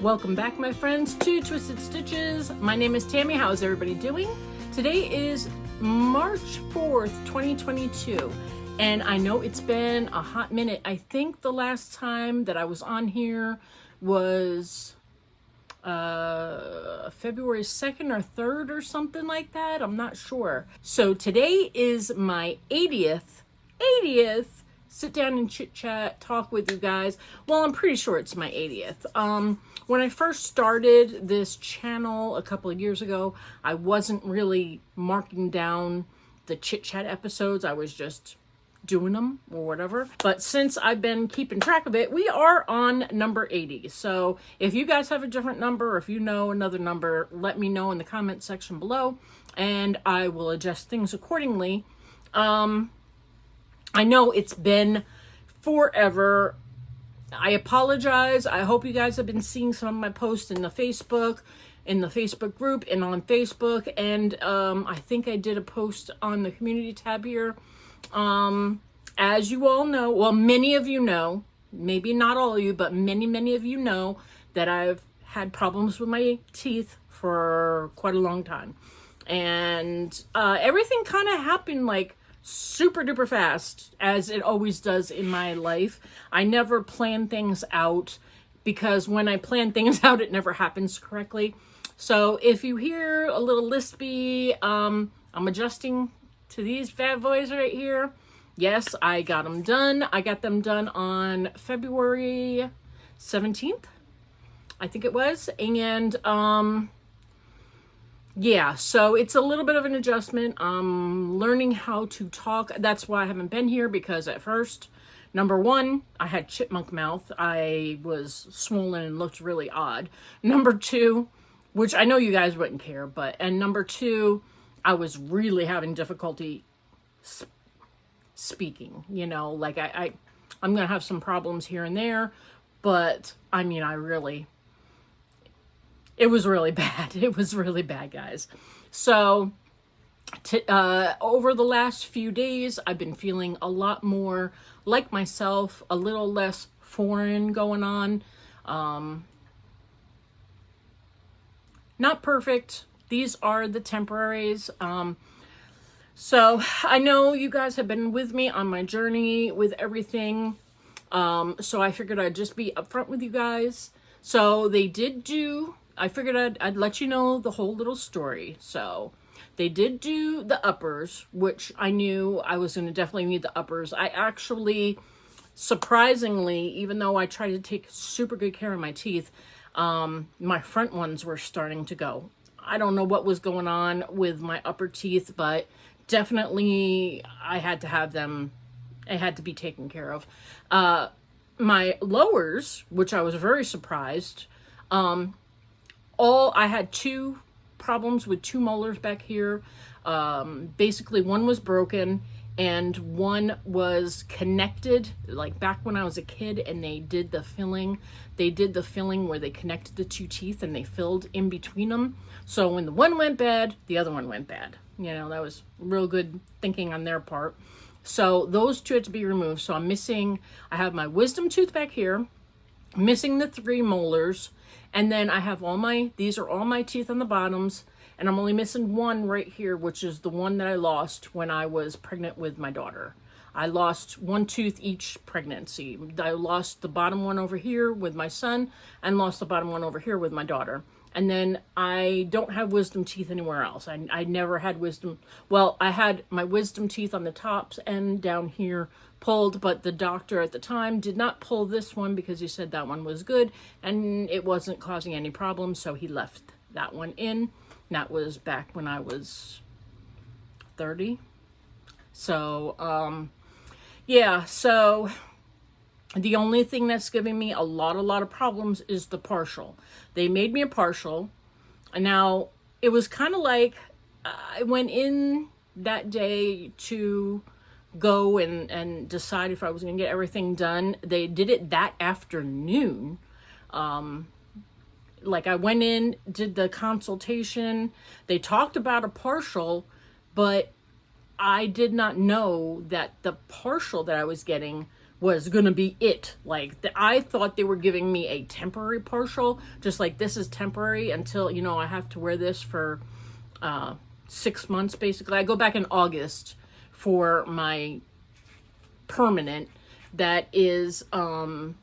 Welcome back, my friends, to Twisted Stitches. My name is Tammie. How's everybody doing? Today is March 4th, 2022, and I know it's been a hot minute. I think the last time that I was on here was February 2nd or 3rd or something like that. I'm not sure. So today is my 80th sit down and chit chat, talk with you guys. Well, I'm pretty sure it's my 80th. When I first started this channel a couple of years ago, I wasn't really marking down the chit chat episodes. I was just doing them or whatever. But since I've been keeping track of it, we are on number 80. So if you guys have a different number, or if you know another number, let me know in the comment section below and I will adjust things accordingly. I know it's been forever. I apologize. I hope you guys have been seeing some of my posts in the Facebook group and on Facebook. And I think I did a post on the community tab here. As you all know, well, many of you know, maybe not all of you, but many of you know that I've had problems with my teeth for quite a long time. And everything kind of happened like super duper fast, as it always does in my life. I never plan things out, because when I plan things out, it never happens correctly. So if you hear a little lispy, I'm adjusting to these bad boys right here. Yes, I got them done. I got them done on February 17th, I think it was. And yeah, so it's a little bit of an adjustment. I'm learning how to talk. That's why I haven't been here, because at first, number one, I had chipmunk mouth. I was swollen and looked really odd. Number two, which I know you guys wouldn't care, and number two, I was really having difficulty speaking. You know, like I'm going to have some problems here and there, but I mean, it was really bad. It was really bad, guys. So over the last few days, I've been feeling a lot more like myself, a little less foreign going on. Not perfect. These are the temporaries. So I know you guys have been with me on my journey with everything. So I figured I'd just be upfront with you guys. So I figured I'd let you know the whole little story. So they did do the uppers, which I knew I was going to definitely need the uppers. I actually, surprisingly, even though I tried to take super good care of my teeth, my front ones were starting to go. I don't know what was going on with my upper teeth, but definitely I had to have them. It had to be taken care of. My lowers, which I was very surprised, I had two problems with two molars back here. Basically, one was broken and one was connected, like back when I was a kid and they did the filling. They did the filling where they connected the two teeth and they filled in between them. So when the one went bad, the other one went bad. You know, that was real good thinking on their part. So those two had to be removed. So I have my wisdom tooth back here, missing the 3 molars. And then I have these are all my teeth on the bottoms, and I'm only missing one right here, which is the one that I lost when I was pregnant with my daughter. I lost 1 tooth each pregnancy. I lost the bottom one over here with my son and lost the bottom one over here with my daughter. And then I don't have wisdom teeth anywhere else. I never had wisdom. Well, I had my wisdom teeth on the tops and down here pulled, but the doctor at the time did not pull this one because he said that one was good and it wasn't causing any problems. So he left that one in. That was back when I was 30. So, yeah, so the only thing that's giving me a lot of problems is the partial. They made me a partial. And now it was kind of like I went in that day to go and decide if I was going to get everything done. They did it that afternoon. Like I went in, did the consultation. They talked about a partial, but I did not know that the partial that I was getting was going to be it. Like, I thought they were giving me a temporary partial, just like this is temporary until, you know, I have to wear this for 6 months, basically. I go back in August for my permanent. That is, I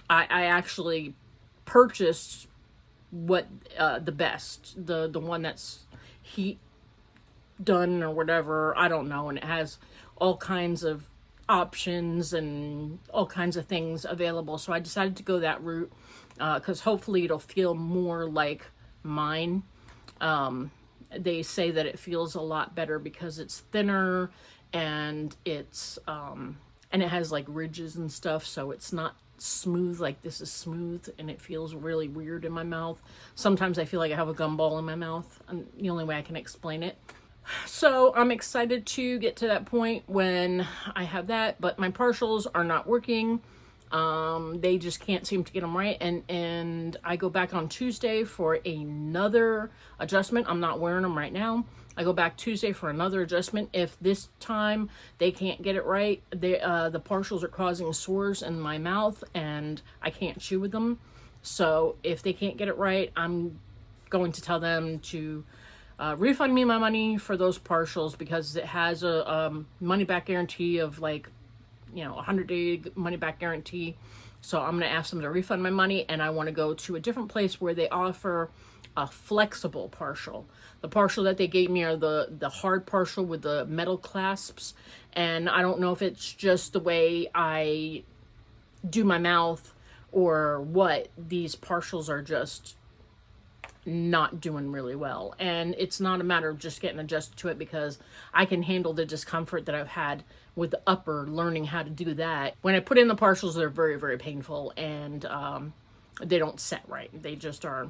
actually purchased the best, the one that's heat done or whatever, I don't know, and it has all kinds of options and all kinds of things available. So I decided to go that route because hopefully it'll feel more like mine. They say that it feels a lot better because it's thinner and it's and it has like ridges and stuff, so it's not smooth like this is smooth, and it feels really weird in my mouth. Sometimes I feel like I have a gumball in my mouth, and the only way I can explain it. So I'm excited to get to that point when I have that, but my partials are not working. They just can't seem to get them right, and I go back on Tuesday for another adjustment. I'm not wearing them right now. I go back Tuesday for another adjustment. If this time they can't get it right, the partials are causing sores in my mouth and I can't chew with them. So if they can't get it right, I'm going to tell them to refund me my money for those partials, because it has a money back guarantee of like, you know, 100-day money back guarantee. So I'm going to ask them to refund my money, and I want to go to a different place where they offer a flexible partial. The partial that they gave me are the hard partial with the metal clasps, and I don't know if it's just the way I do my mouth or what. These partials are just not doing really well, and it's not a matter of just getting adjusted to it, because I can handle the discomfort that I've had with the upper, learning how to do that. When I put in the partials, they're very, very painful, and they don't set right. They just are,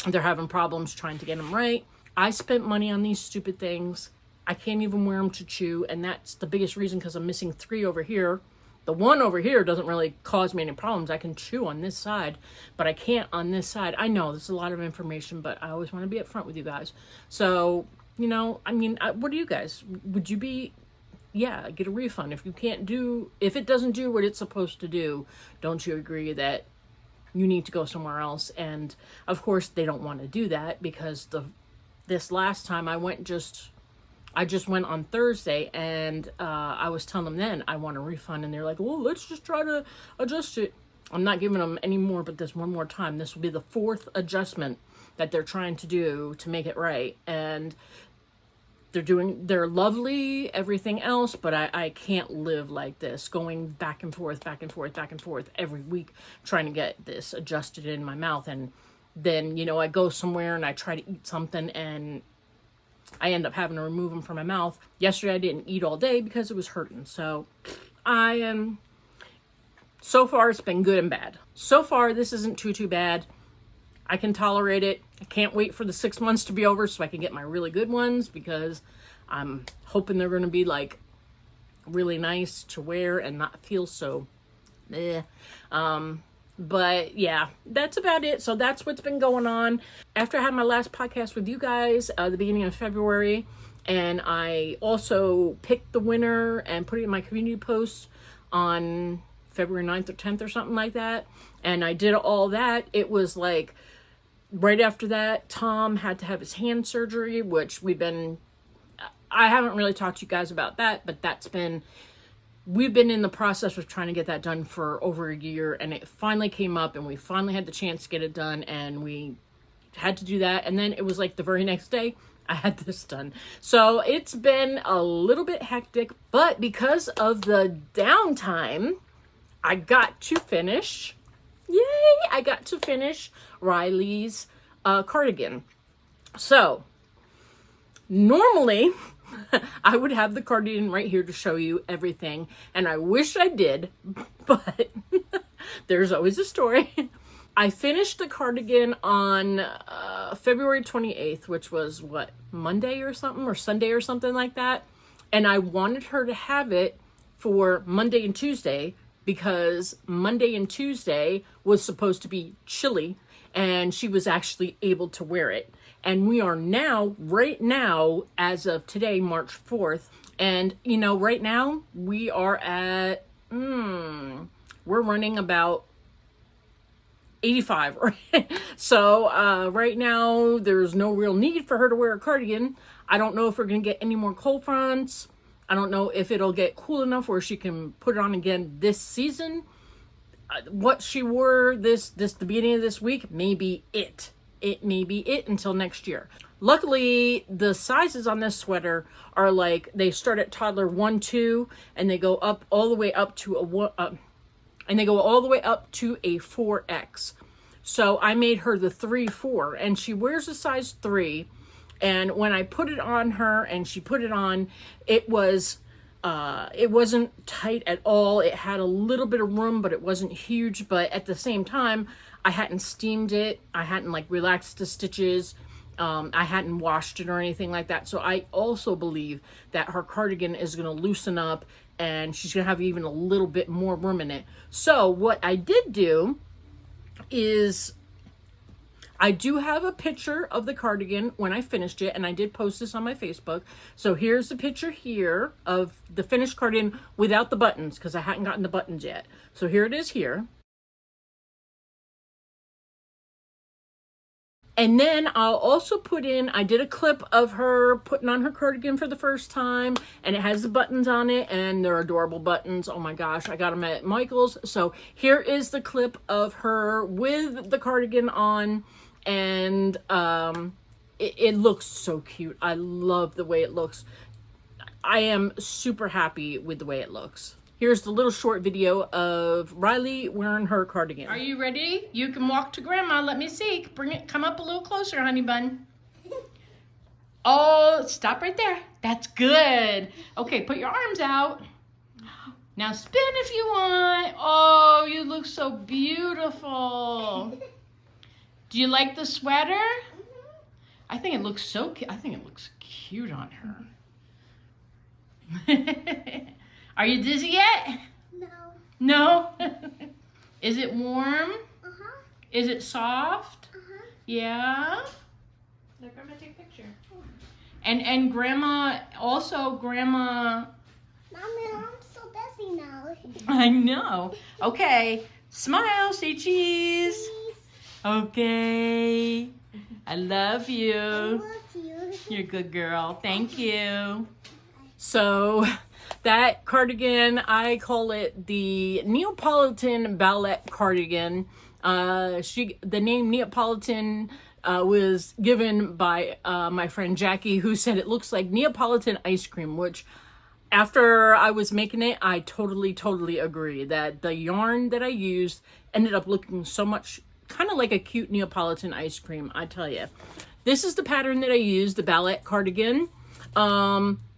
they're having problems trying to get them right. I spent money on these stupid things. I can't even wear them to chew, and that's the biggest reason, because I'm missing 3 over here. The one over here doesn't really cause me any problems. I can chew on this side, but I can't on this side. I know this is a lot of information, but I always want to be upfront with you guys. So, you know, I mean, what do you guys, would you be, yeah, get a refund. If it doesn't do what it's supposed to do, don't you agree that you need to go somewhere else? And of course they don't want to do that, because this last time I just went on Thursday, and I was telling them then I want a refund, and they're like, well, let's just try to adjust it. I'm not giving them any more but this one more time. This will be the 4th adjustment that they're trying to do to make it right, and they're lovely, everything else, but I can't live like this, going back and forth every week trying to get this adjusted in my mouth. And then, you know, I go somewhere and I try to eat something, and I end up having to remove them from my mouth. Yesterday I didn't eat all day because it was hurting. So so far it's been good and bad. So far this isn't too bad. I can tolerate it. I can't wait for the 6 months to be over so I can get my really good ones, because I'm hoping they're going to be like really nice to wear and not feel so eh. But yeah, that's about it. So that's what's been going on. After I had my last podcast with you guys at the beginning of February, and I also picked the winner and put it in my community post on February 9th or 10th or something like that, and I did all that, it was like right after that, Tom had to have his hand surgery, which I haven't really talked to you guys about that, but we've been in the process of trying to get that done for over a year, and it finally came up, and we finally had the chance to get it done, and we had to do that. And then it was like the very next day I had this done. So it's been a little bit hectic, but because of the downtime, I got to finish Riley's cardigan. So normally I would have the cardigan right here to show you everything, and I wish I did, but there's always a story. I finished the cardigan on February 28th, which was Monday or something, or Sunday or something like that, and I wanted her to have it for Monday and Tuesday, because Monday and Tuesday was supposed to be chilly, and she was actually able to wear it. And we are right now, as of today, March 4th. And, you know, right now we are at we're running about 85, right? So right now there's no real need for her to wear a cardigan. I don't know if we're gonna get any more cold fronts. I don't know if it'll get cool enough where she can put it on again this season. What she wore the beginning of this week may be it. It may be it until next year. Luckily, the sizes on this sweater are like, they start at toddler 1, 2, and they go up all the way up to a 4X. So I made her the 3, 4, and she wears a size 3. And when I put it on her and she put it on, it wasn't tight at all. It had a little bit of room, but it wasn't huge. But at the same time, I hadn't steamed it. I hadn't like relaxed the stitches. I hadn't washed it or anything like that. So I also believe that her cardigan is going to loosen up and she's going to have even a little bit more room in it. So what I did do is I do have a picture of the cardigan when I finished it, and I did post this on my Facebook. So here's the picture here of the finished cardigan without the buttons, because I hadn't gotten the buttons yet. So here it is here. And then I'll also put in, I did a clip of her putting on her cardigan for the first time, and it has the buttons on it, and they're adorable buttons. Oh my gosh, I got them at Michael's. So here is the clip of her with the cardigan on, and it looks so cute. I love the way it looks. I am super happy with the way it looks. Here's the little short video of Riley wearing her cardigan. Are you ready? You can walk to Grandma. Let me see. Bring it. Come up a little closer, honey bun. Oh, stop right there. That's good. Okay, put your arms out. Now spin if you want. Oh, you look so beautiful. Do you like the sweater? I think it looks so cute. I think it looks cute on her. Are you dizzy yet? No. No? Is it warm? Uh-huh. Is it soft? Uh-huh. Yeah? Let Grandma take a picture. And Grandma, Grandma... Mommy, I'm so busy now. I know. Okay. Smile, say cheese. Please. Okay. I love you. I love you. You're a good girl. Thank you. So that cardigan, I call it the Neapolitan ballet cardigan. The name Neapolitan was given by my friend Jackie, who said it looks like Neapolitan ice cream, which after I was making it, I totally agree that the yarn that I used ended up looking so much kind of like a cute Neapolitan ice cream, I tell you. This is the pattern that I used, the ballet cardigan.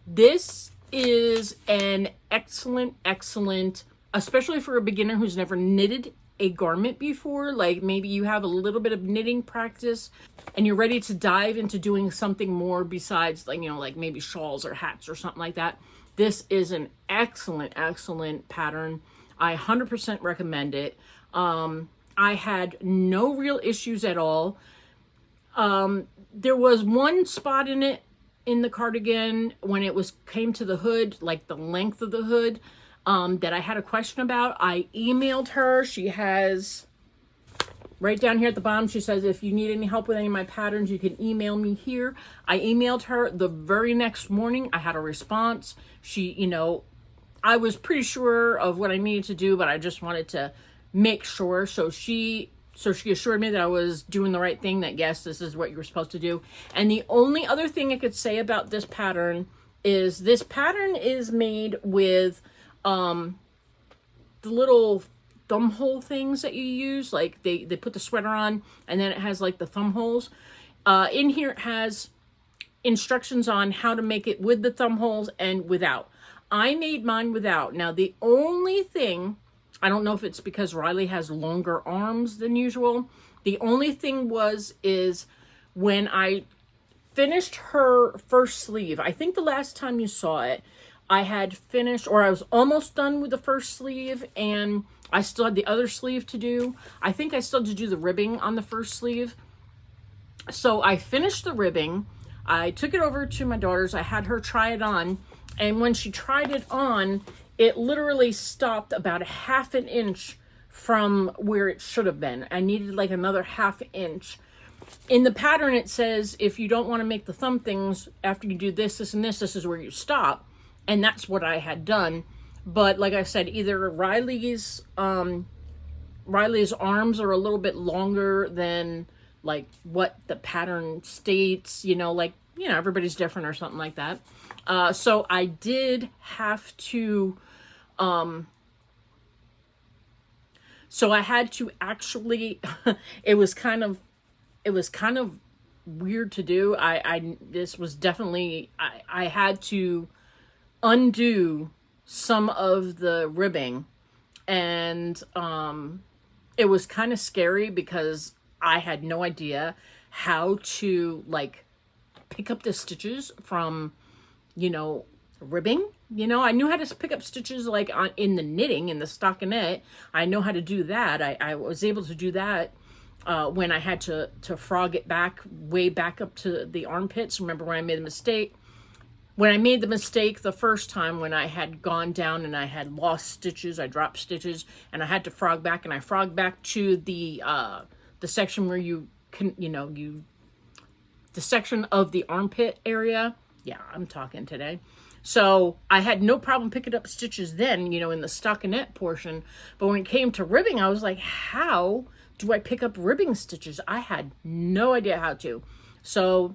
This is an excellent, especially for a beginner who's never knitted a garment before, like maybe you have a little bit of knitting practice and you're ready to dive into doing something more besides, like, you know, like maybe shawls or hats or something like that. This is an excellent pattern. I 100% recommend it. I had no real issues at all. There was one spot in it, in the cardigan, when it came to the hood, like the length of the hood, that I had a question about. I emailed her. She has, right down here at the bottom, she says, if you need any help with any of my patterns, you can email me here. I emailed her the very next morning. I had a response. She, you know, I was pretty sure of what I needed to do, but I just wanted to make sure. So she assured me that I was doing the right thing, that yes, this is what you were supposed to do. And the only other thing I could say about this pattern is this pattern is made with the little thumb hole things that you use. Like they put the sweater on and then it has like the thumb holes. In here it has instructions on how to make it with the thumb holes and without. I made mine without. Now the only thing, I don't know if it's because Riley has longer arms than usual. The only thing is when I finished her first sleeve, I think the last time you saw it, I had finished, or I was almost done with the first sleeve, and I still had the other sleeve to do. I think I still had to do the ribbing on the first sleeve. So I finished the ribbing. I took it over to my daughter's. I had her try it on. And when she tried it on, it literally stopped about a half an inch from where it should have been. I needed like another half inch. In the pattern, it says, if you don't want to make the thumb things after you do this, this, and this is where you stop. And that's what I had done. But like I said, either Riley's arms are a little bit longer than like what the pattern states, everybody's different or something like that. So I did have to, so I had to actually, it was kind of weird to do. This was definitely, I had to undo some of the ribbing, and it was kind of scary because I had no idea how to like pick up the stitches from, ribbing. I knew how to pick up stitches like in the knitting, in the stockinette. I know how to do that. I was able to do that when I had to frog it back, way back up to the armpits. Remember when I made a mistake? When I made the mistake the first time, when I had gone down and I had lost stitches, I dropped stitches, and I had to frog back, and I frogged back to the section where you can, the section of the armpit area. Yeah, I'm talking today. So I had no problem picking up stitches then, in the stockinette portion. But when it came to ribbing, I was like, how do I pick up ribbing stitches? I had no idea how to. So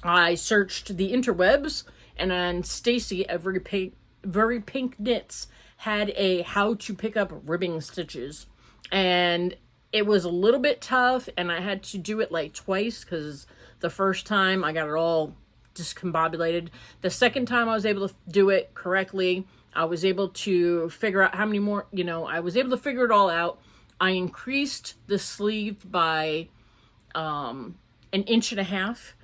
I searched the interwebs, and then Stacy at Very Pink Knits had a how to pick up ribbing stitches. And it was a little bit tough, and I had to do it like twice because the first time I got it all discombobulated. The second time I was able to do it correctly. I was able to figure out how many more, I was able to figure it all out. I increased the sleeve by 1.5 inches.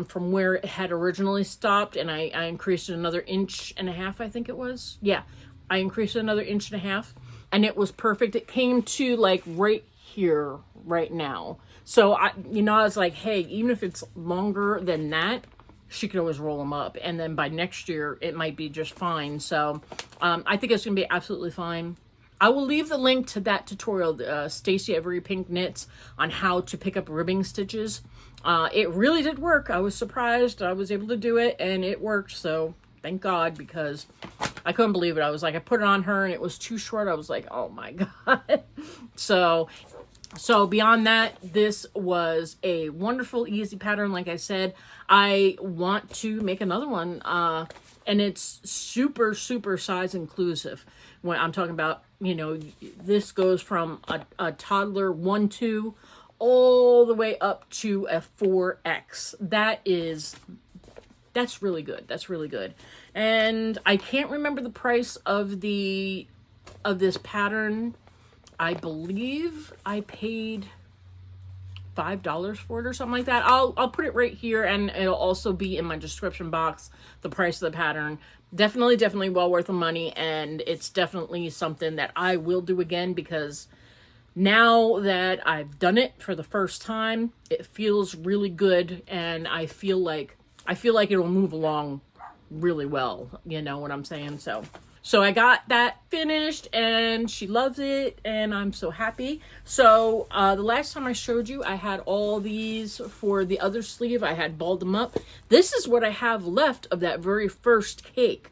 From where it had originally stopped, and I increased it another 1.5 inches, I think it was. Yeah, I increased it another 1.5 inches, and it was perfect. It came to like right here, right now. So I was like, hey, even if it's longer than that, she could always roll them up, and then by next year it might be just fine. So I think it's gonna be absolutely fine. I will leave the link to that tutorial, Stacy at Very Pink Knits, on how to pick up ribbing stitches. It really did work. I was surprised. I was able to do it, and it worked. So thank God, because I couldn't believe it. I was like, I put it on her and it was too short. I was like, oh my God. So beyond that, this was a wonderful, easy pattern. Like I said, I want to make another one. And it's super, super size inclusive. When I'm talking about, this goes from a toddler 1-2 all the way up to a 4X. That's really good. That's really good. And I can't remember the price of this pattern. I believe I paid $5 for it or something like that. I'll put it right here, and it'll also be in my description box, the price of the pattern. Definitely well worth the money, and it's definitely something that I will do again, because now that I've done it for the first time, it feels really good, and I feel like it'll move along really well. You know what I'm saying? So I got that finished, and she loves it, and I'm so happy. So the last time I showed you, I had all these for the other sleeve. I had balled them up. This is what I have left of that very first cake.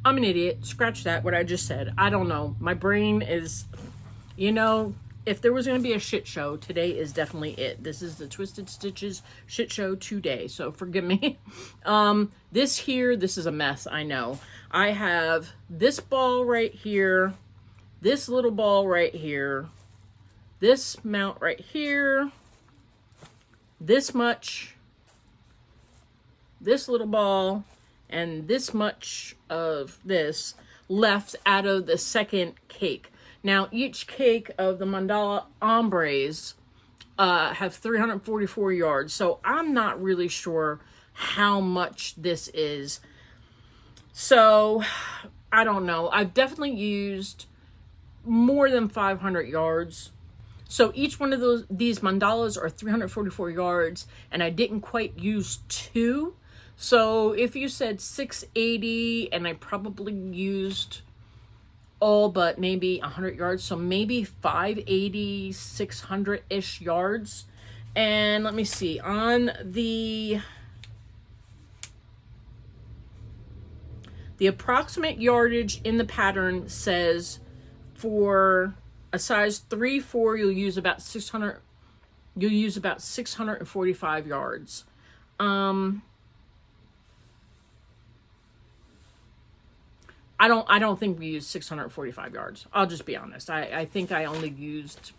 I'm an idiot. Scratch that, what I just said. I don't know. My brain is, if there was going to be a shit show, today is definitely it. This is the Twisted Stitches shit show today, so forgive me. This is a mess, I know. I have this ball right here, this little ball right here, this mount right here, this much, this little ball, and this much of this left out of the second cake. Now, each cake of the mandala ombres have 344 yards, so I'm not really sure how much this is. So, I don't know. I've definitely used more than 500 yards. So each one of these mandalas are 344 yards, and I didn't quite use 2. So if you said 680, and I probably used all but maybe 100 yards, so maybe 580, 600-ish yards. And let me see, on the approximate yardage in the pattern says for a size 3-4, you'll use about 645 yards. I don't think we used 645 yards. I'll just be honest. I think I only used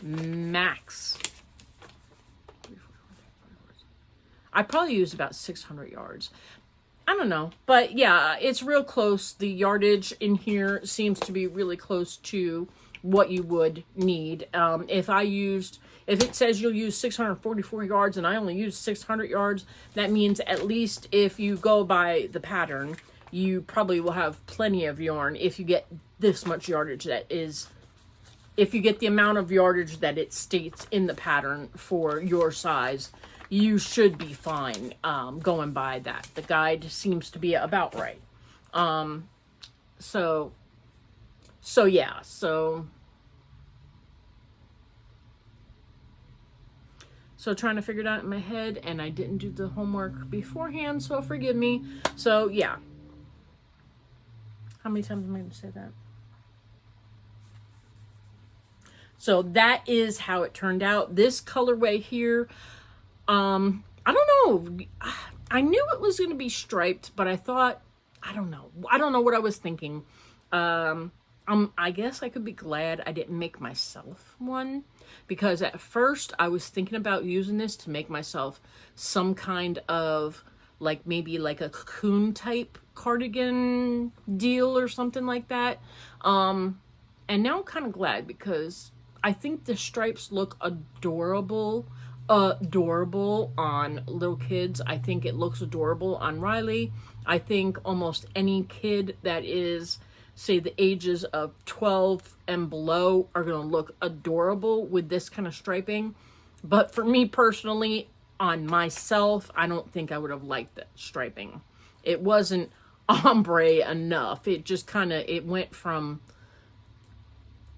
max. I probably used about 600 yards. I don't know. But yeah, it's real close. The yardage in here seems to be really close to what you would need. If it says you'll use 644 yards and I only use 600 yards, that means at least if you go by the pattern, you probably will have plenty of yarn if you get this much yardage if you get the amount of yardage that it states in the pattern for your size, you should be fine going by that. The guide seems to be about right. So yeah, so trying to figure it out in my head, and I didn't do the homework beforehand, so forgive me. So yeah. How many times am I going to say that? So that is how it turned out. This colorway here, I don't know. I knew it was going to be striped, but I thought, I don't know what I was thinking. I guess I could be glad I didn't make myself one, because at first I was thinking about using this to make myself some kind of maybe like a cocoon type cardigan deal or something like that. And now I'm kind of glad, because I think the stripes look adorable on little kids. I think it looks adorable on Riley. I think almost any kid that is, say, the ages of 12 and below are going to look adorable with this kind of striping. But for me personally, on myself, I don't think I would have liked that striping. It wasn't ombre enough. It just kind of,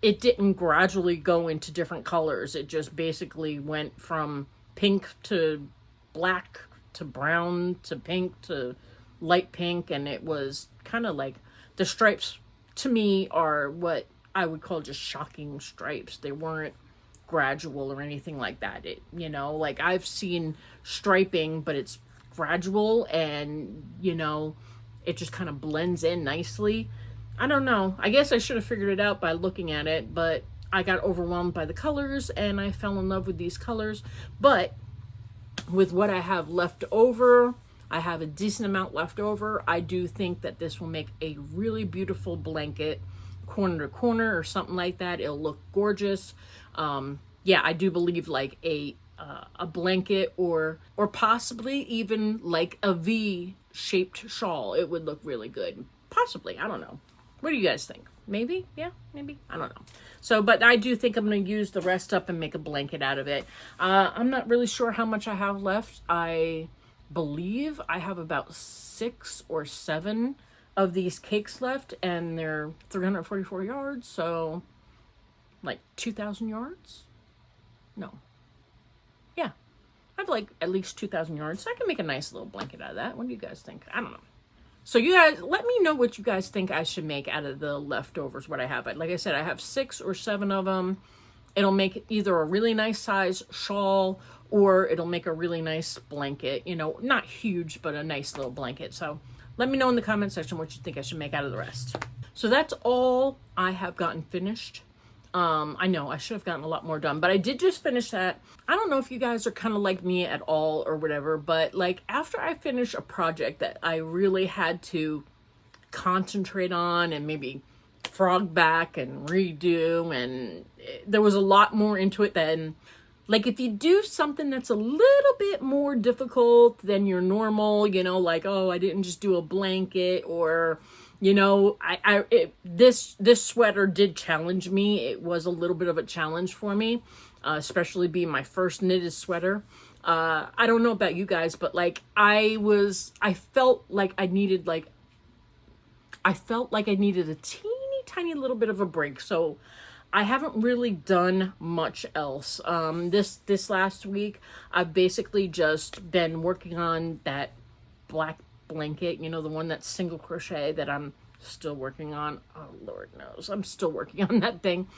it didn't gradually go into different colors. It just basically went from pink to black to brown to pink to light pink. And it was kind of like, the stripes to me are what I would call just shocking stripes. They weren't gradual or anything like that. I've seen striping, but it's gradual and, it just kind of blends in nicely. I don't know. I guess I should have figured it out by looking at it, but I got overwhelmed by the colors and I fell in love with these colors. But with what I have left over, I have a decent amount left over. I do think that this will make a really beautiful blanket, corner to corner or something like that. It'll look gorgeous. Yeah, I do believe like a blanket or possibly even like a V-shaped shawl. It would look really good. Possibly, I don't know. What do you guys think? Maybe? Yeah, maybe. I don't know. So, but I do think I'm going to use the rest up and make a blanket out of it. I'm not really sure how much I have left. I believe I have about 6 or 7 of these cakes left, and they're 344 yards, so like 2,000 yards? No. Yeah. I have like at least 2,000 yards, so I can make a nice little blanket out of that. What do you guys think? I don't know. So you guys, let me know what you guys think I should make out of the leftovers, what I have. Like I said, I have 6 or 7 of them. It'll make either a really nice size shawl or it'll make a really nice blanket. Not huge, but a nice little blanket. So let me know in the comment section what you think I should make out of the rest. So that's all I have gotten finished. I know I should have gotten a lot more done, but I did just finish that. I don't know if you guys are kind of like me at all or whatever, but like after I finish a project that I really had to concentrate on and maybe frog back and redo, and there was a lot more into it than, like, if you do something that's a little bit more difficult than your normal, like, oh, I didn't just do a blanket, or this sweater did challenge me. It was a little bit of a challenge for me, especially being my first knitted sweater. I don't know about you guys, but like I felt like I needed a teeny tiny little bit of a break. So I haven't really done much else. This last week, I've basically just been working on that black blanket, the one that's single crochet that I'm still working on. Oh, Lord knows. I'm still working on that thing.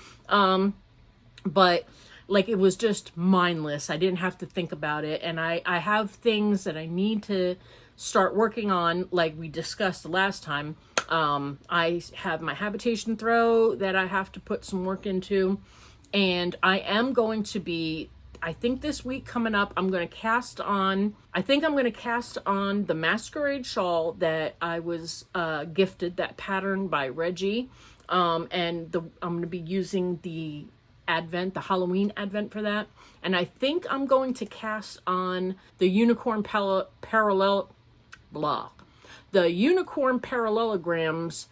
But like it was just mindless. I didn't have to think about it. And I have things that I need to start working on, like we discussed the last time. I have my habitation throw that I have to put some work into, and I am going to be, I think this week coming up, I'm going to cast on the masquerade shawl that I was gifted, that pattern by Reggie, and I'm going to be using the Halloween advent for that, and I think I'm going to cast on the unicorn parallelograms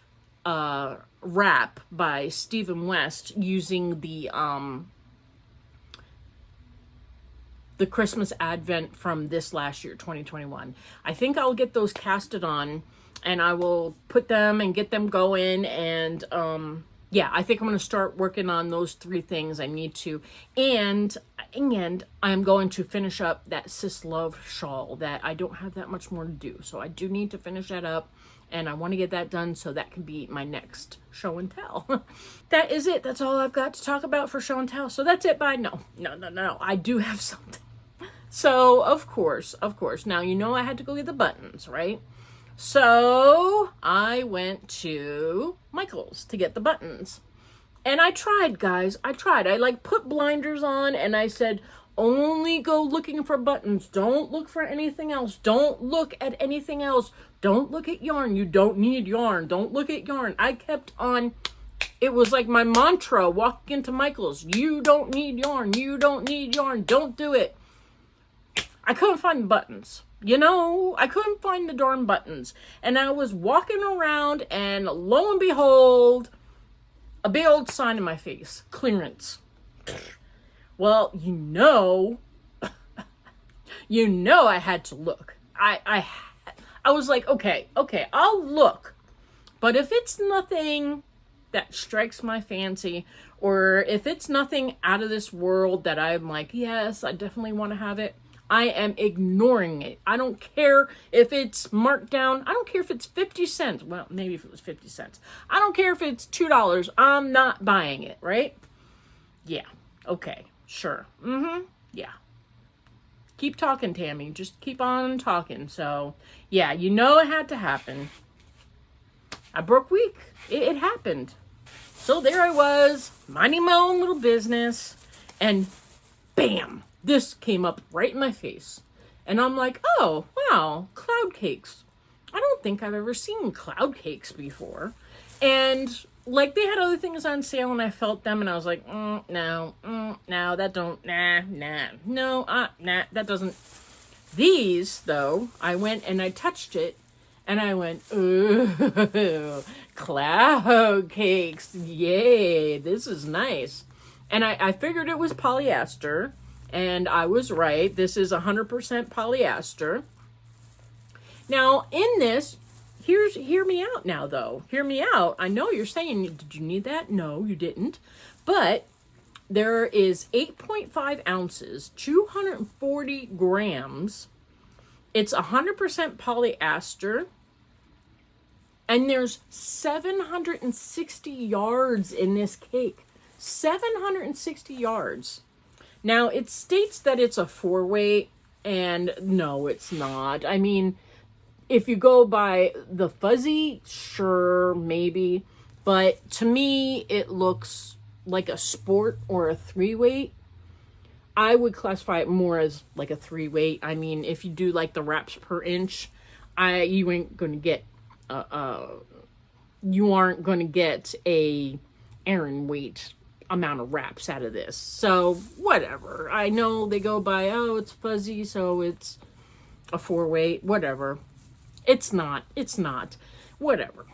wrap by Stephen West using the Christmas advent from this last year, 2021. I think I'll get those casted on, and I will put them and get them going, and yeah, I think I'm going to start working on those 3 things I need to. And I'm going to finish up that Sis Love shawl that I don't have that much more to do. So I do need to finish that up, and I want to get that done so that can be my next show and tell. That is it. That's all I've got to talk about for show and tell. So that's it. Bye. No. I do have something. So, of course. Now, I had to go get the buttons, right? So I went to Michael's to get the buttons, and I tried, guys. I put blinders on, and I said, only go looking for buttons. Don't look for anything else. Don't look at anything else. Don't look at yarn. You don't need yarn. Don't look at yarn. I kept on. It was like my mantra walking into Michael's. You don't need yarn. You don't need yarn. Don't do it. I couldn't find the buttons. I couldn't find the darn buttons. And I was walking around, and lo and behold, a big old sign in my face. Clearance. Well, I had to look. I was like, okay, I'll look. But if it's nothing that strikes my fancy, or if it's nothing out of this world that I'm like, yes, I definitely want to have it, I am ignoring it. I don't care if it's marked down. I don't care if it's 50 cents. Well, maybe if it was 50 cents. I don't care if it's $2. I'm not buying it, right? Yeah. Okay. Sure. Yeah. Keep talking, Tammie. Just keep on talking. So, yeah, it had to happen. I broke weak. It happened. So there I was, minding my own little business, and bam! This came up right in my face. And I'm like, oh, wow, cloud cakes. I don't think I've ever seen cloud cakes before. And like they had other things on sale, and I felt them, and I was like, no, that don't, nah, that doesn't. These, though, I went and I touched it, and I went, ooh, cloud cakes, yay, this is nice. And I figured it was polyester. And I was right. This is 100% polyester. Now, in this, hear me out now, though. Hear me out. I know you're saying, did you need that? No, you didn't. But there is 8.5 ounces, 240 grams. It's 100% polyester. And there's 760 yards in this cake. 760 yards. Now, it states that it's a 4-weight, and no, it's not. I mean, if you go by the fuzzy, sure, maybe. But to me, it looks like a sport or a 3-weight. I would classify it more as like a 3-weight. I mean, if you do like the wraps per inch, you ain't going to get, you aren't going to get a Aran weight amount of wraps out of this. So whatever. I know they go by, oh, it's fuzzy, so it's a 4-weight, whatever. It's not, whatever.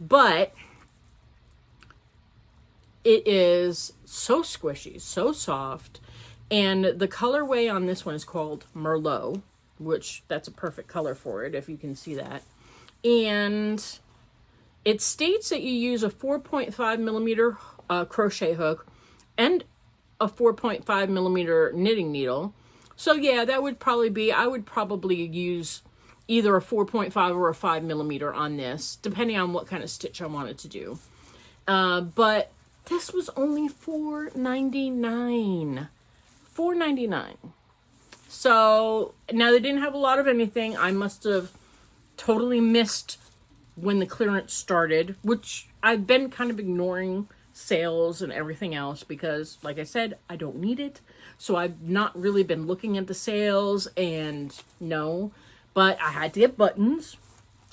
But it is so squishy, so soft. And the colorway on this one is called Merlot, which that's a perfect color for it, if you can see that. And it states that you use a 4.5 millimeter crochet hook and a 4.5 millimeter knitting needle. So yeah, that would probably be, I would probably use either a 4.5 or a 5 millimeter on this, depending on what kind of stitch I wanted to do. But this was only $4.99. $4.99. So now they didn't have a lot of anything. I must have totally missed when the clearance started, which I've been kind of ignoring sales and everything else because, like I said, I don't need it. So I've not really been looking at the sales, and no, but I had to get buttons,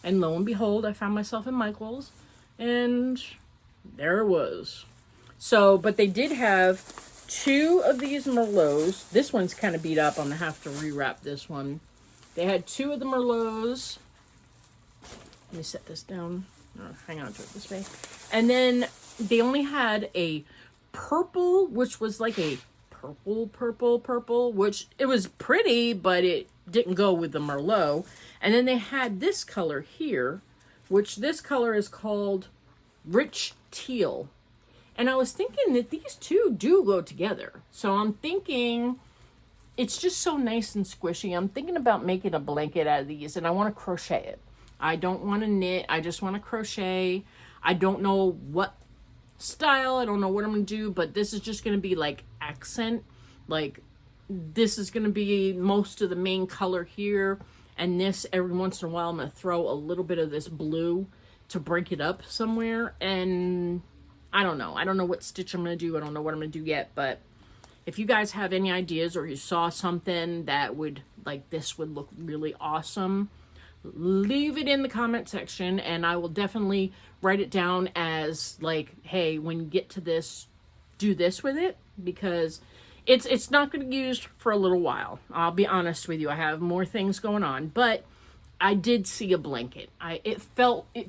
and lo and behold, I found myself in Michael's, and there it was. So, but they did have 2 of these Merlots. This one's kind of beat up. I'm gonna have to rewrap this one. They had 2 of the Merlots. Let me set this down. Hang on to it this way. And then they only had a purple, which was like a purple, which it was pretty, but it didn't go with the Merlot. And then they had this color here, which this color is called Rich Teal. And I was thinking that these 2 do go together. So I'm thinking it's just so nice and squishy. I'm thinking about making a blanket out of these, and I want to crochet it. I don't want to knit. I just want to crochet. I don't know what style. I don't know what I'm going to do, but this is just going to be like accent. Like this is going to be most of the main color here. And this, every once in a while, I'm going to throw a little bit of this blue to break it up somewhere. And I don't know. I don't know what stitch I'm going to do. I don't know what I'm going to do yet. But if you guys have any ideas, or you saw something that would, like this would look really awesome, leave it in the comment section, and I will definitely write it down as like, hey, when you get to this, do this with it, because it's not going to be used for a little while. I'll be honest with you. I have more things going on, but I did see a blanket. It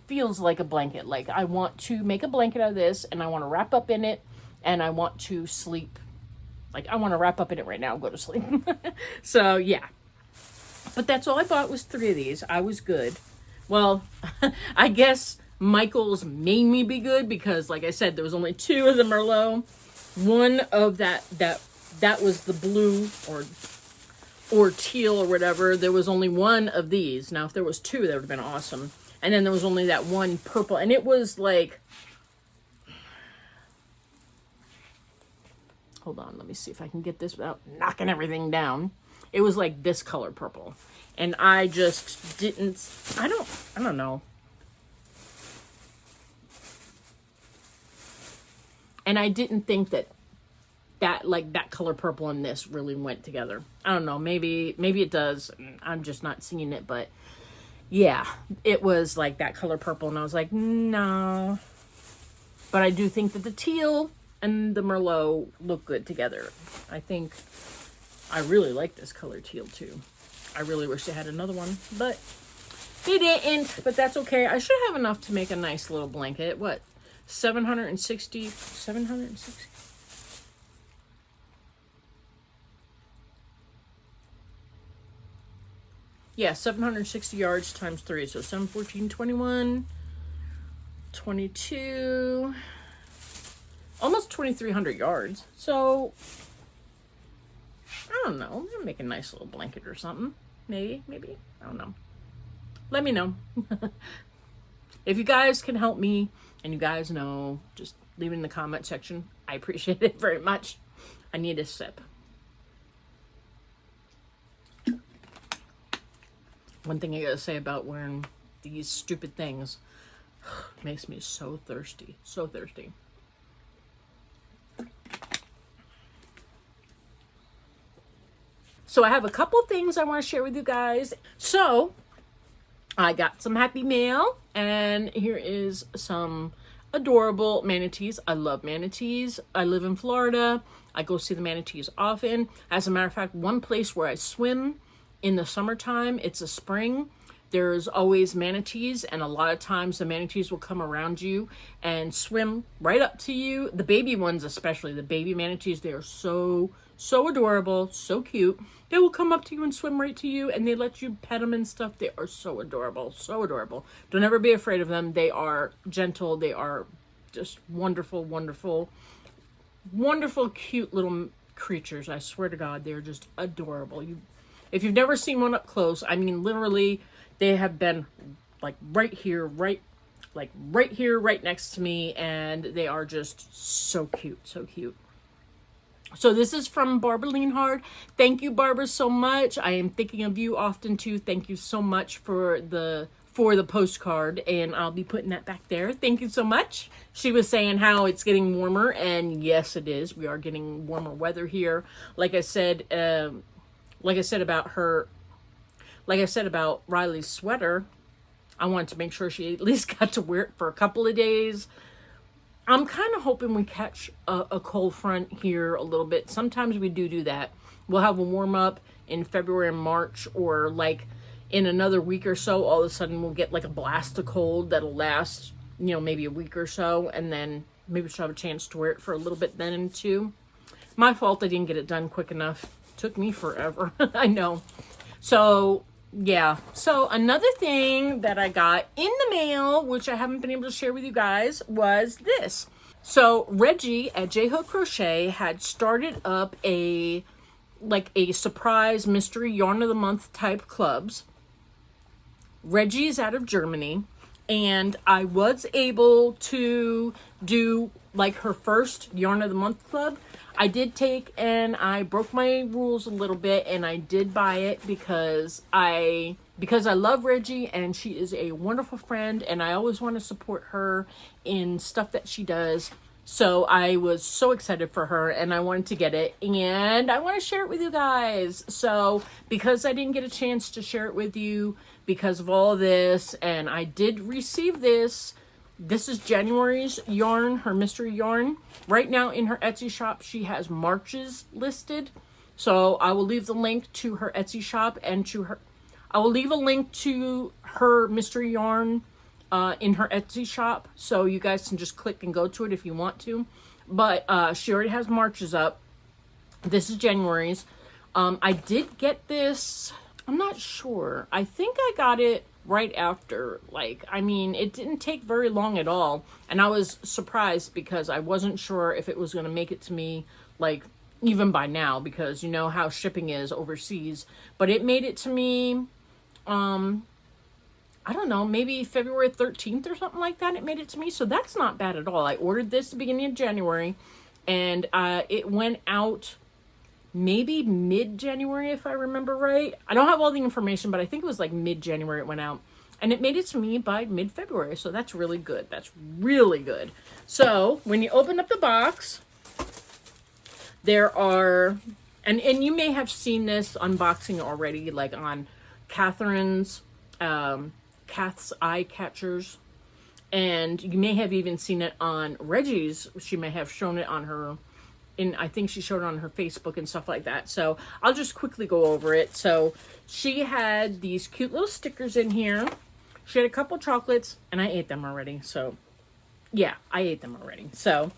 feels like a blanket. Like I want to make a blanket out of this, and I want to wrap up in it, and I want to sleep. Like I want to wrap up in it right now and go to sleep. So yeah. But that's all I bought was 3 of these. I was good. Well, I guess Michael's made me be good because, like I said, there was only 2 of the Merlot. One of that was the blue or teal or whatever. There was only 1 of these. Now, if there was 2, that would have been awesome. And then there was only that 1 purple, and it was like, hold on, let me see if I can get this without knocking everything down. It was like this color purple. And I just didn't, I don't know. And I didn't think that color purple and this really went together. I don't know. Maybe it does. I'm just not seeing it. But yeah, it was like that color purple. And I was like, no. But I do think that the teal and the Merlot look good together. I really like this color teal too. I really wish they had another one, but they didn't. But that's okay. I should have enough to make a nice little blanket. What? 760? Yeah, 760 yards times 3. So 7, 14, 21, 22, almost 2,300 yards. So I don't know. I'll make a nice little blanket or something. Maybe. I don't know. Let me know. If you guys can help me and you guys know, just leave it in the comment section. I appreciate it very much. I need a sip. One thing I gotta say about wearing these stupid things makes me so thirsty. So thirsty. So I have a couple things I want to share with you guys. So I got some happy mail, and here is some adorable manatees. I love manatees. I live in Florida. I go see the manatees often. As a matter of fact, one place where I swim in the summertime, it's a spring. There's always manatees, and a lot of times the manatees will come around you and swim right up to you. The baby ones, especially the baby manatees, they are so So adorable, so cute. They will come up to you and swim right to you, and they let you pet them and stuff. They are so adorable, so adorable. Don't ever be afraid of them. They are gentle. They are just wonderful, wonderful, wonderful, cute little creatures. I swear to God, they're just adorable. If you've never seen one up close, I mean, literally, they have been like right here, right here, right next to me, and they are just so cute, so cute. So this is from Barbara Leanhard. Thank you, Barbara, so much. I am thinking of you often too. Thank you so much for the postcard, and I'll be putting that back there. Thank you so much. She was saying how it's getting warmer, and yes, it is. We are getting warmer weather here. Like I said about Riley's sweater, I wanted to make sure she at least got to wear it for a couple of days. I'm kind of hoping we catch a cold front here a little bit. Sometimes we do that. We'll have a warm up in February and March, or like in another week or so, all of a sudden we'll get like a blast of cold that'll last, maybe a week or so, and then maybe she'll have a chance to wear it for a little bit then too. My fault I didn't get it done quick enough. Took me forever. I know. So yeah. So another thing that I got in the mail, which I haven't been able to share with you guys, was this. So Reggie at J Hook Crochet had started up a surprise mystery yarn of the month type clubs. Reggie is out of Germany, and I was able to do like her first yarn of the month club. I did take and I broke my rules a little bit, and I did buy it because I love Reggie and she is a wonderful friend, and I always want to support her in stuff that she does. So I was so excited for her, and I wanted to get it, and I want to share it with you guys. So because I didn't get a chance to share it with you because of all of this, and I did receive this. This is January's yarn, her mystery yarn. Right now in her Etsy shop, she has March's listed. So I will leave the link to her Etsy shop and I will leave a link to her mystery yarn in her Etsy shop. So you guys can just click and go to it if you want to. But she already has March's up. This is January's. I did get this. I'm not sure. I think I got it right after, it didn't take very long at all, and I was surprised because I wasn't sure if it was going to make it to me even by now, because you know how shipping is overseas. But it made it to me I don't know, maybe February 13th or something like that. It made it to me, so that's not bad at all. I ordered this at the beginning of January, and it went out maybe mid-January, if I remember right. I don't have all the information, but I think it was mid-January it went out. And it made it to me by mid-February, so that's really good. That's really good. So, when you open up the box, there are, and you may have seen this unboxing already, on Catherine's, Kath's Eye Catchers. And you may have even seen it on Reggie's. She may have shown it on her, I think she showed it on her Facebook and stuff like that. So I'll just quickly go over it. So she had these cute little stickers in here. She had a couple chocolates, and I ate them already. So yeah, I ate them already. So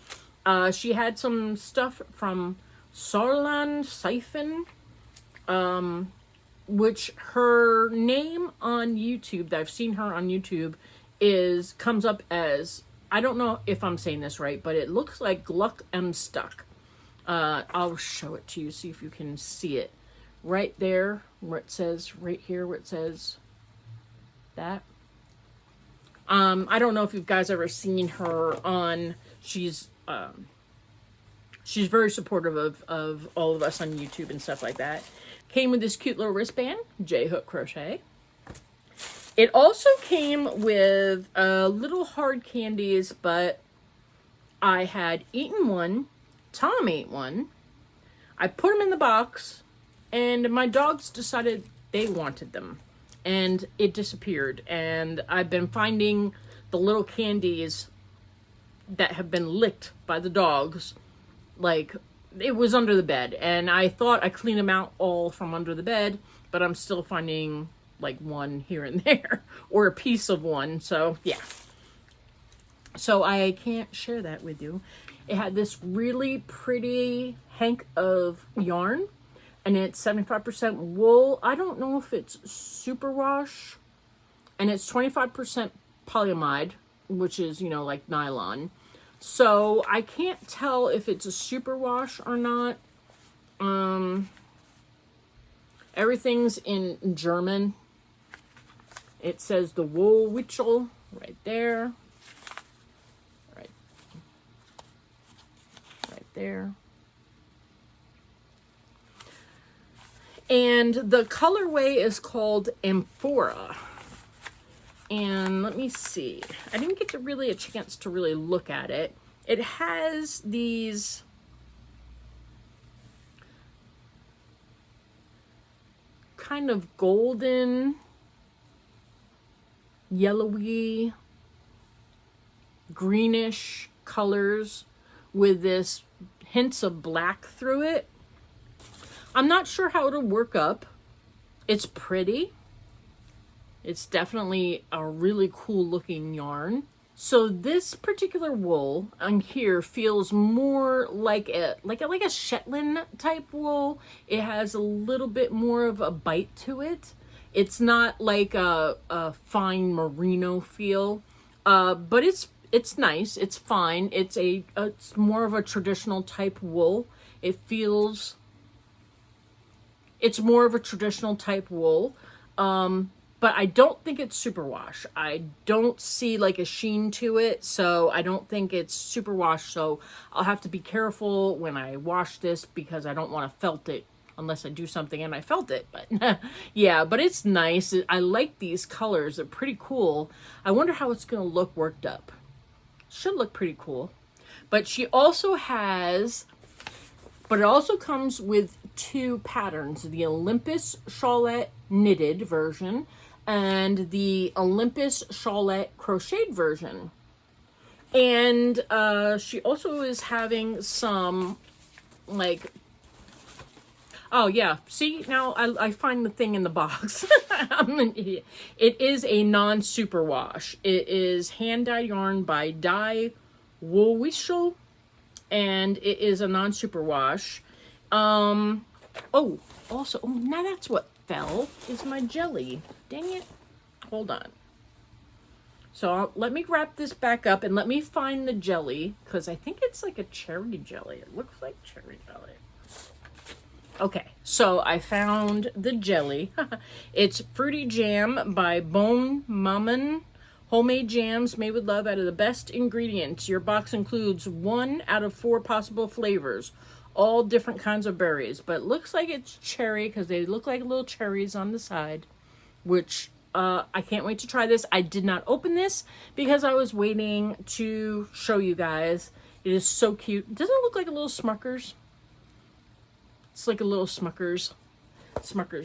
she had some stuff from Sarlan Siphon, which her name on YouTube, that I've seen her on YouTube, comes up as, I don't know if I'm saying this right, but it looks like Gluck M Stuck. I'll show it to you, see if you can see it. Right there, where it says, right here, where it says that. I don't know if you guys ever seen her on, she's very supportive of all of us on YouTube and stuff like that. Came with this cute little wristband, J Hook Crochet. It also came with little hard candies, but I had eaten one. Tom ate one. I put them in the box, and my dogs decided they wanted them, and it disappeared. And I've been finding the little candies that have been licked by the dogs, it was under the bed, and I thought I cleaned them out all from under the bed, but I'm still finding one here and there, or a piece of one. So yeah, so I can't share that with you. It had this really pretty hank of yarn, and it's 75% wool. I don't know if it's superwash, and it's 25% polyamide, which is, you know, like nylon. So I can't tell if it's a superwash or not. Everything's in German. It says the wool Witchel right there. Right there. And the colorway is called Amphora. And let me see. I didn't get a chance to really look at it. It has these kind of golden, yellowy, greenish colors with this hints of black through it. I'm not sure how it'll work up. It's pretty. It's definitely a really cool looking yarn. So this particular wool on here feels more like a Shetland type wool. It has a little bit more of a bite to it. It's not like a fine merino feel, but it's nice. It's fine. It's more of a traditional type wool. It's more of a traditional type wool. But I don't think it's superwash. I don't see like a sheen to it, so I don't think it's superwash. So I'll have to be careful when I wash this because I don't want to felt it unless I do something and I felt it. But yeah, but it's nice. I like these colors. They're pretty cool. I wonder how it's going to look worked up. Should look pretty cool. But she also has, but it also comes with two patterns, the Olympus Shawlette knitted version and the Olympus Shawlette crocheted version. And she also is having some, like, oh yeah, see, now I find the thing in the box. I'm an idiot. It is a non-superwash. It is hand-dyed yarn by Dye Woolwishel, and it is a non-superwash. Oh, also, now that's what fell, is my jelly. Dang it. Hold on. So let me wrap this back up and let me find the jelly, because I think it's like a cherry jelly. It looks like cherry jelly. Okay, so I found the jelly. It's Fruity Jam by Bone Maman. Homemade jams made with love out of the best ingredients. Your box includes 1 out of 4 possible flavors. All different kinds of berries. But it looks like it's cherry because they look like little cherries on the side. Which, I can't wait to try this. I did not open this because I was waiting to show you guys. It is so cute. Doesn't it look like a little Smucker's? It's like a little Smucker's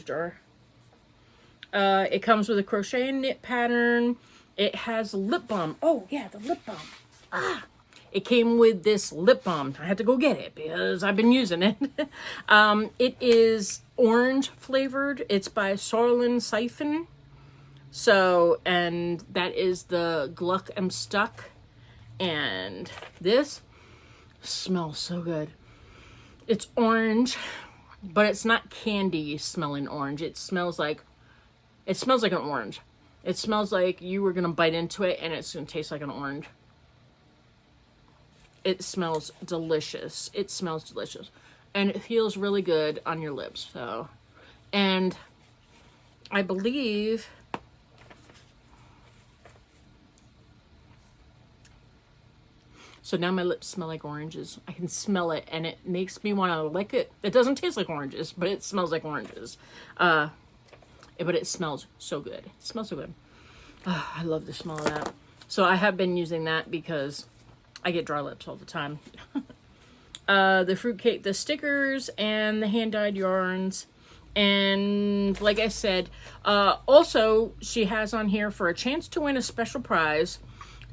jar. It comes with a crochet and knit pattern. It has lip balm. Oh, yeah, the lip balm. It came with this lip balm. I had to go get it because I've been using it. It is orange flavored. It's by Sorlin Siphon. So, and that is the Gluck am Stuck. And this smells so good. It's orange, but it's not candy smelling orange. It smells like an orange. It smells like you were going to bite into it and it's going to taste like an orange. It smells delicious. It smells delicious. And it feels really good on your lips. So, and I believe so now my lips smell like oranges. I can smell it and it makes me want to lick it. It doesn't taste like oranges, but it smells like oranges. But it smells so good. It smells so good. Oh, I love the smell of that. So I have been using that because I get dry lips all the time. The fruitcake, the stickers, and the hand-dyed yarns. And like I said, also she has on here, for a chance to win a special prize,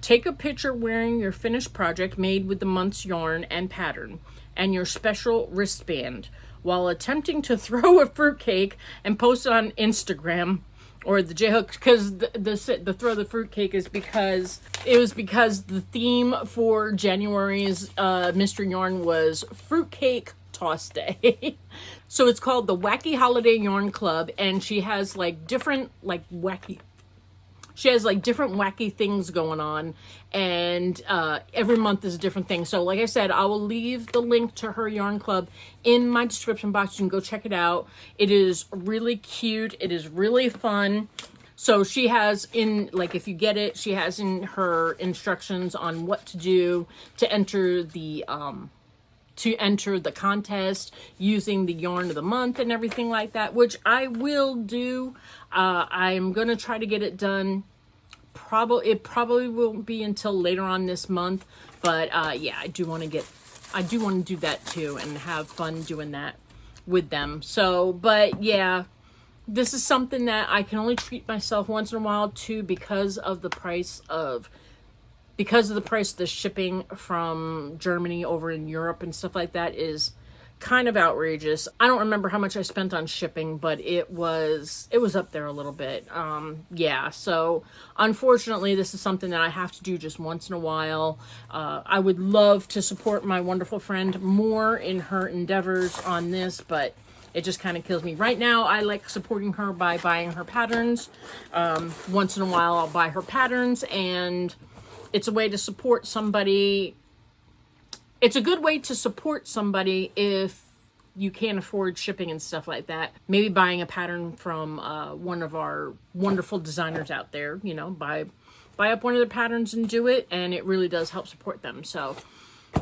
take a picture wearing your finished project made with the month's yarn and pattern and your special wristband while attempting to throw a fruitcake and post it on Instagram or the J-hook, because the throw the fruitcake is because the theme for January's mystery yarn was fruitcake toss day. So it's called the Wacky Holiday Yarn Club, and she has like different wacky things going on, and every month is a different thing. So like I said, I will leave the link to her yarn club in my description box. You can go check it out. It is really cute. It is really fun. So she has if you get it, she has in her instructions on what to do to enter the contest using the yarn of the month and everything like that, which I will do. I'm going to try to get it done. It probably won't be until later on this month, but yeah, I do want to do that too and have fun doing that with them. So, but yeah, this is something that I can only treat myself once in a while too, because of the price of the shipping from Germany over in Europe and stuff like that is kind of outrageous. I don't remember how much I spent on shipping, but it was up there a little bit. Yeah, so unfortunately, this is something that I have to do just once in a while. I would love to support my wonderful friend more in her endeavors on this, but it just kind of kills me. Right now, I like supporting her by buying her patterns. Once in a while, I'll buy her patterns, and it's a way to support somebody. It's a good way to support somebody if you can't afford shipping and stuff like that. Maybe buying a pattern from one of our wonderful designers out there. You know, buy up one of their patterns and do it, and it really does help support them. So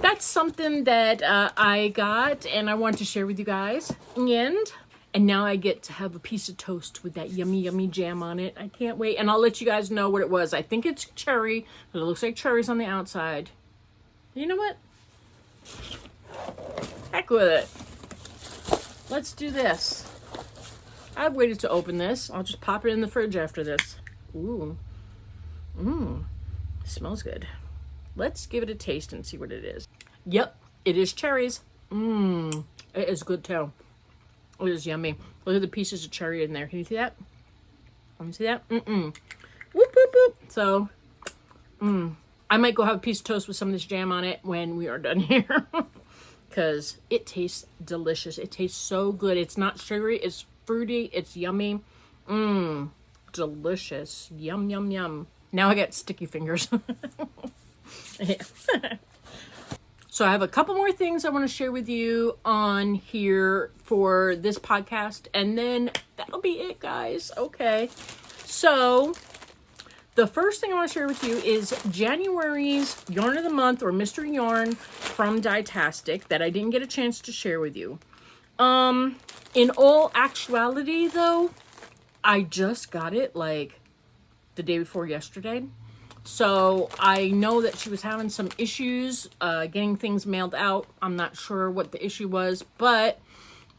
that's something that I got and I wanted to share with you guys. And now I get to have a piece of toast with that yummy, yummy jam on it. I can't wait. And I'll let you guys know what it was. I think it's cherry, but it looks like cherries on the outside. You know what? Heck with it. Let's do this. I've waited to open this. I'll just pop it in the fridge after this. Ooh. Smells good. Let's give it a taste and see what it is. Yep, it is cherries. It is good too. It is yummy. Look at the pieces of cherry in there. Can you see that? Can you see that? Whoop, whoop, whoop. So, I might go have a piece of toast with some of this jam on it when we are done here. Because it tastes delicious. It tastes so good. It's not sugary. It's fruity. It's yummy. Delicious. Yum, yum, yum. Now I got sticky fingers. Yeah. So I have a couple more things I want to share with you on here for this podcast, and then that'll be it, guys. Okay. So the first thing I want to share with you is January's Yarn of the Month or Mystery Yarn from Dietastic that I didn't get a chance to share with you. In all actuality, though, I just got it like the day before yesterday. So I know that she was having some issues getting things mailed out. I'm not sure what the issue was, but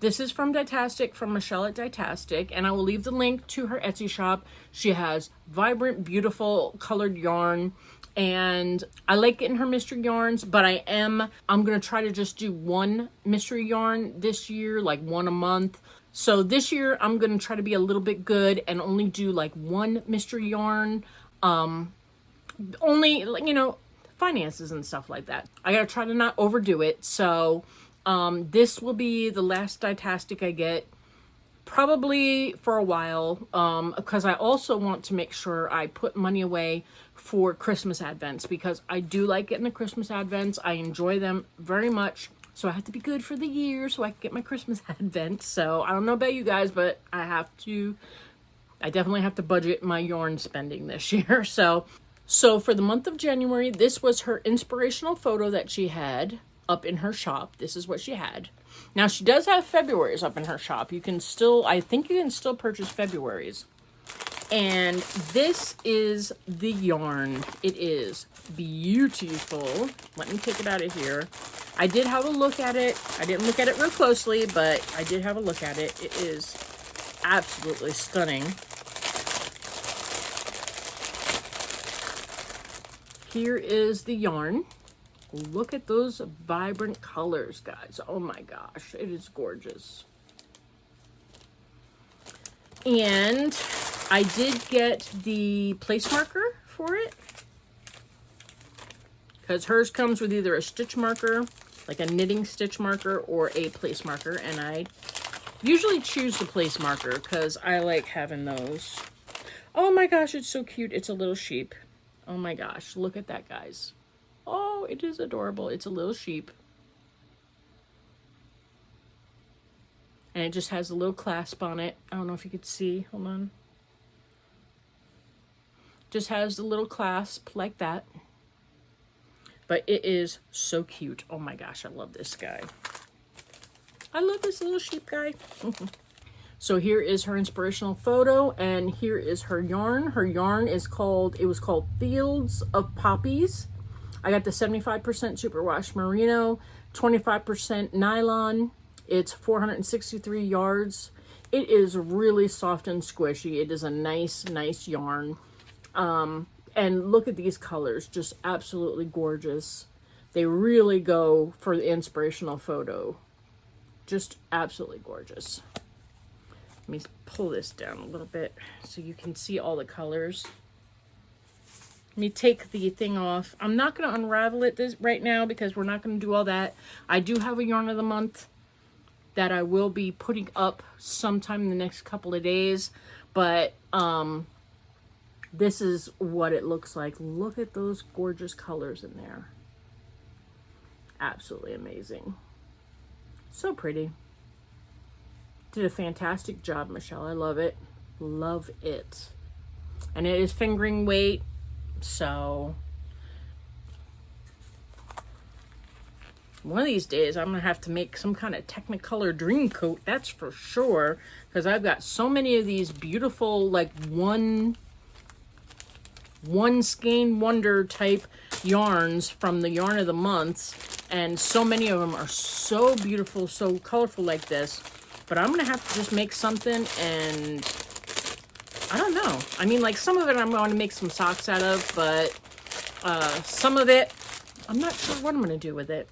this is from Dietastic, from Michelle at Dietastic, and I will leave the link to her Etsy shop. She has vibrant, beautiful colored yarn, and I like getting her mystery yarns, but I'm going to try to just do one mystery yarn this year, like one a month. So this year I'm going to try to be a little bit good and only do like one mystery yarn. Only, you know, finances and stuff like that. I gotta try to not overdo it. So this will be the last Dietastic I get probably for a while, because I also want to make sure I put money away for Christmas advents, because I do like getting the Christmas advents. I enjoy them very much. So I have to be good for the year so I can get my Christmas advent. So I don't know about you guys, but I definitely have to budget my yarn spending this year. So for the month of January, this was her inspirational photo that she had up in her shop. This is what she had. Now, she does have February's up in her shop. I think you can still purchase February's. And this is the yarn. It is beautiful. Let me take it out of here. I did have a look at it. I didn't look at it real closely, but I did have a look at it. It is absolutely stunning. Here is the yarn. Look at those vibrant colors, guys. Oh my gosh, it is gorgeous. And I did get the place marker for it, because hers comes with either a stitch marker like a knitting stitch marker or a place marker. And I usually choose the place marker because I like having those. Oh my gosh, it's so cute. It's a little sheep. Oh my gosh, look at that, guys. Oh, it is adorable. It's a little sheep. And it just has a little clasp on it. I don't know if you could see. Hold on. Just has the little clasp like that. But it is so cute. Oh my gosh, I love this guy. I love this little sheep guy. So here is her inspirational photo, and here is her yarn. Her yarn is called, it was called Fields of Poppies. I got the 75% superwash merino, 25% nylon. It's 463 yards. It is really soft and squishy. It is a nice yarn. And look at these colors, just absolutely gorgeous. They really go for the inspirational photo. Just absolutely gorgeous. Let me pull this down a little bit so you can see all the colors. Let me take the thing off. I'm not going to unravel it right now because we're not going to do all that. I do have a yarn of the month that I will be putting up sometime in the next couple of days. But this is what it looks like. Look at those gorgeous colors in there. Absolutely amazing. So pretty. Did a fantastic job, Michelle. I love it. Love it. And it is fingering weight. So one of these days I'm gonna have to make some kind of Technicolor dream coat, that's for sure, because I've got so many of these beautiful like one skein wonder type yarns from the yarn of the month, and so many of them are so beautiful, so colorful like this. But I'm gonna have to just make something, and I don't know. I mean, like, some of it I'm going to make some socks out of, but some of it, I'm not sure what I'm going to do with it.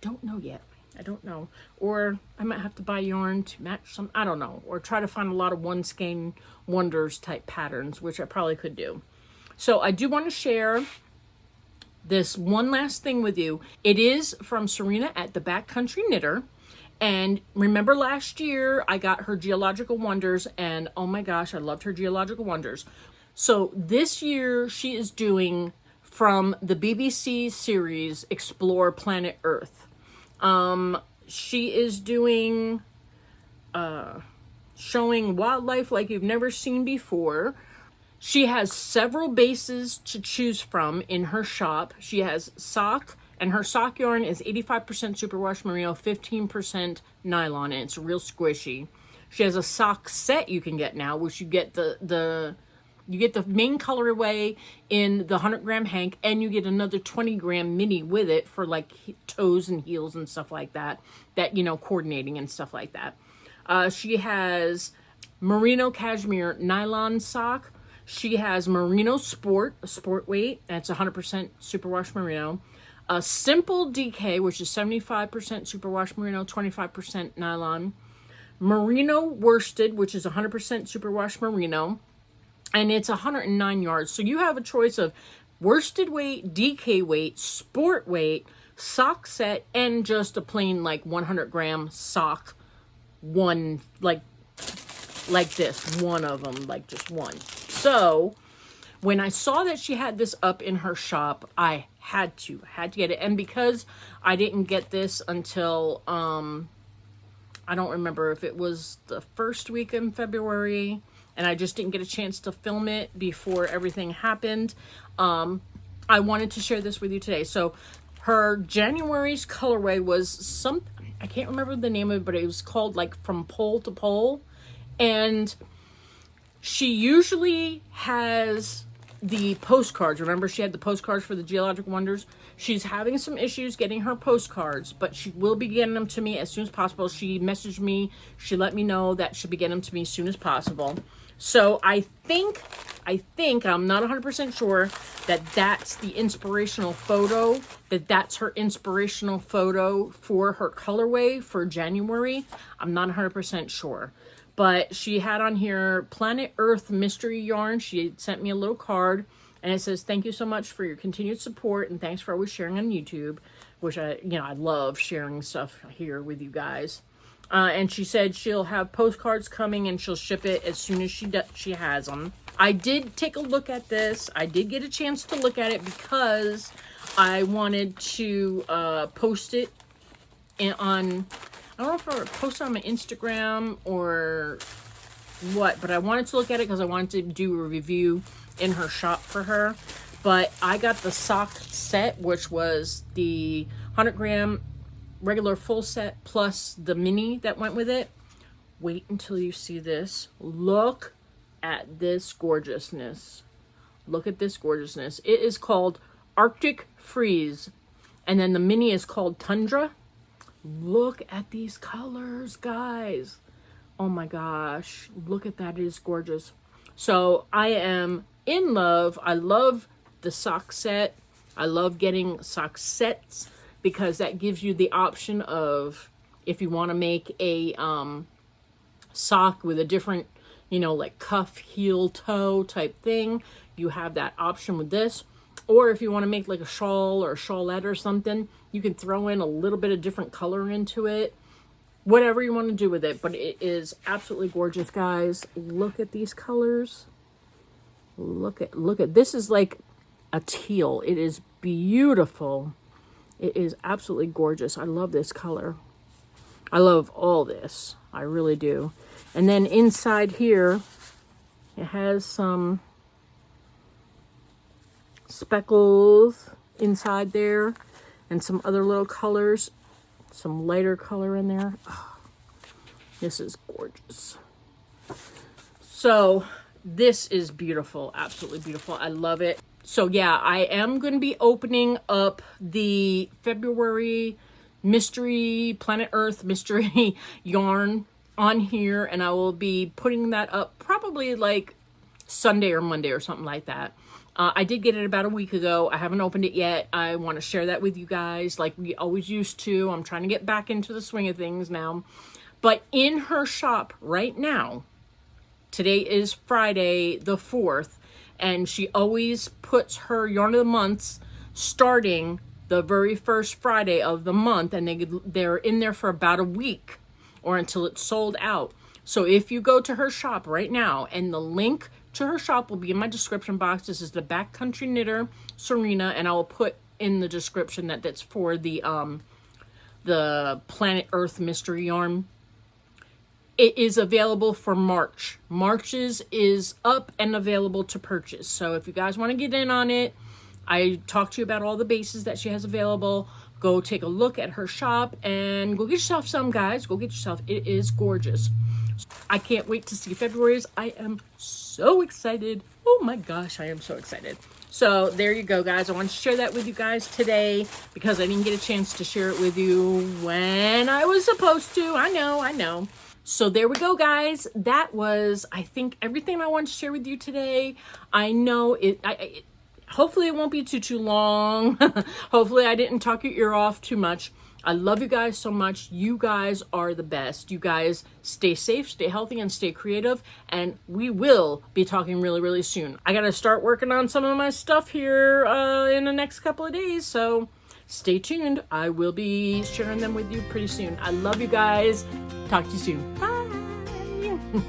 Don't know yet. I don't know. Or I might have to buy yarn to match some, I don't know. Or try to find a lot of one skein wonders type patterns, which I probably could do. So I do want to share this one last thing with you. It is from Serena at the Backcountry Knitter. And remember last year I got her Geological Wonders, and oh my gosh, I loved her Geological Wonders. So this year she is doing from the BBC series Explore Planet Earth. She is doing showing wildlife like you've never seen before. She has several bases to choose from in her shop. She has sock, and her sock yarn is 85% superwash merino, 15% nylon, and it's real squishy. She has a sock set you can get now, which you get the main colorway in the 100-gram hank, and you get another 20-gram mini with it for like toes and heels and stuff like that, you know, coordinating and stuff like that. She has merino cashmere nylon sock. She has merino sport, a sport weight, and it's 100% superwash merino. A simple DK, which is 75% superwash merino, 25% nylon. Merino worsted, which is 100% superwash merino, and it's 109 yards. So you have a choice of worsted weight, DK weight, sport weight, sock set, and just a plain like 100-gram sock. One like this, one of them, like just one. So when I saw that she had this up in her shop, I had to get it. And because I didn't get this until, I don't remember if it was the first week in February, and I just didn't get a chance to film it before everything happened, I wanted to share this with you today. So her January's colorway was I can't remember the name of it, but it was called like From Pole to Pole. And she usually has the postcards. Remember, she had the postcards for the Geological Wonders. She's having some issues getting her postcards, but she will be getting them to me as soon as possible. She messaged me. She let me know that she'll be getting them to me as soon as possible. So I think, I'm not 100% sure that that's the inspirational photo, that's her inspirational photo for her colorway for January. I'm not 100% sure. But she had on here Planet Earth Mystery Yarn. She had sent me a little card, and it says, "Thank you so much for your continued support, and thanks for always sharing on YouTube. which I love sharing stuff here with you guys. And she said she'll have postcards coming and she'll ship it as soon as she has them. I did take a look at this. I did get a chance to look at it because I wanted to post it on, I don't know if I post it on my Instagram or what, but I wanted to look at it because I wanted to do a review in her shop for her. But I got the sock set, which was the 100-gram regular full set plus the mini that went with it. Wait until you see this. Look at this gorgeousness. Look at this gorgeousness. It is called Arctic Freeze, and then the mini is called Tundra. Look at these colors, guys. Oh my gosh, look at that. It is gorgeous. So I am in love. I love the sock set. I love getting sock sets because that gives you the option of, if you want to make a sock with a different, like cuff, heel, toe type thing, you have that option with this. Or if you want to make like a shawl or a shawlette or something, you can throw in a little bit of different color into it. Whatever you want to do with it, but it is absolutely gorgeous, guys. Look at these colors. Look at this. Is like a teal. It is beautiful. It is absolutely gorgeous. I love this color. I love all this. I really do. And then inside here, it has some speckles inside there and some other little colors. Some lighter color in there. Oh, this is gorgeous. So this is beautiful. Absolutely beautiful. I love it. So yeah, I am going to be opening up the February mystery, Planet Earth mystery yarn on here, and I will be putting that up probably like Sunday or Monday or something like that. I did get it about a week ago. I haven't opened it yet. I want to share that with you guys like we always used to. I'm trying to get back into the swing of things now. But in her shop right now, today is Friday the 4th, and she always puts her yarn of the months starting the very first Friday of the month, and they're in there for about a week or until it's sold out. So if you go to her shop right now, and the link to her shop will be in my description box. This is the Backcountry Knitter Serena, and I will put in the description that that's for the Planet Earth mystery yarn. It is available for March. March's is up and available to purchase. So if you guys want to get in on it, I talked to you about all the bases that she has available. Go take a look at her shop and go get yourself some, guys. Go get yourself. It is gorgeous. I can't wait to see February's. I am so excited. Oh my gosh, I am so excited. So there you go, guys. I wanted to share that with you guys today because I didn't get a chance to share it with you when I was supposed to. I know. So there we go, guys. That was, I think, everything I wanted to share with you today. I know hopefully it won't be too long. Hopefully I didn't talk your ear off too much. I love you guys so much. You guys are the best. You guys stay safe, stay healthy, and stay creative. And we will be talking really, really soon. I got to start working on some of my stuff here in the next couple of days. So stay tuned. I will be sharing them with you pretty soon. I love you guys. Talk to you soon. Bye.